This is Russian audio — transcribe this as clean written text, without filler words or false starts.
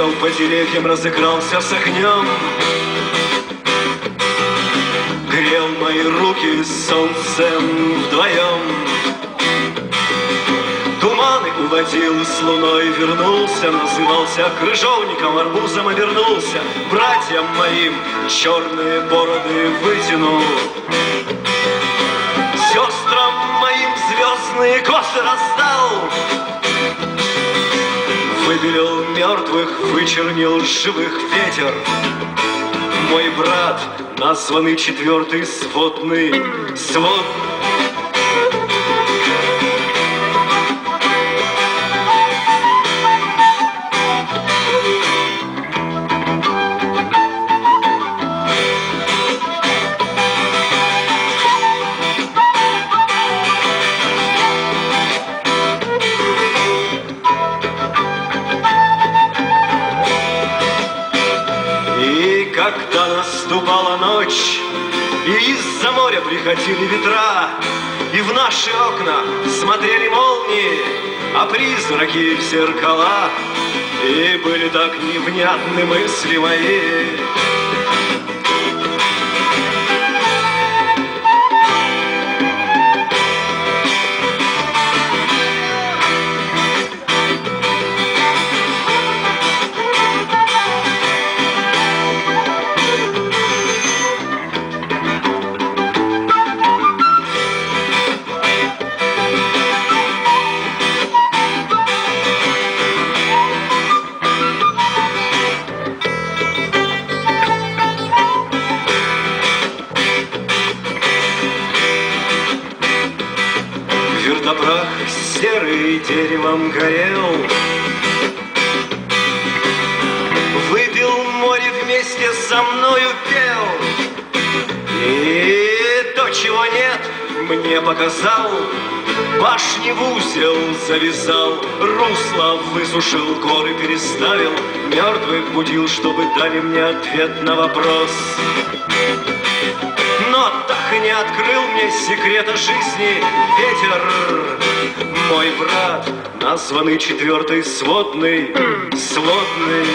Бегал по деревьям, разыгрался с огнем, грел мои руки с солнцем вдвоем. Туманы уводил, с луной вернулся, назывался крыжовником, арбузом обернулся. Братьям моим черные бороды вытянул, сестрам моим звездные косы раздал. Выбелил мертвых, вычернил живых ветер. Мой брат, названный четвертый сводный, свод. Когда наступала ночь, и из-за моря приходили ветра, и в наши окна смотрели молнии, а призраки в зеркала, и были так невнятны мысли мои. Вертопрах серый деревом горел, выпил море вместе со мною пел. И то, чего нет, мне показал, башни в узел завязал, русло высушил, горы переставил, мертвых будил, чтобы дали мне ответ на вопрос. Но так и не открыл мне секрета жизни ветер. Мой брат, названный четвертый сводный, сводный.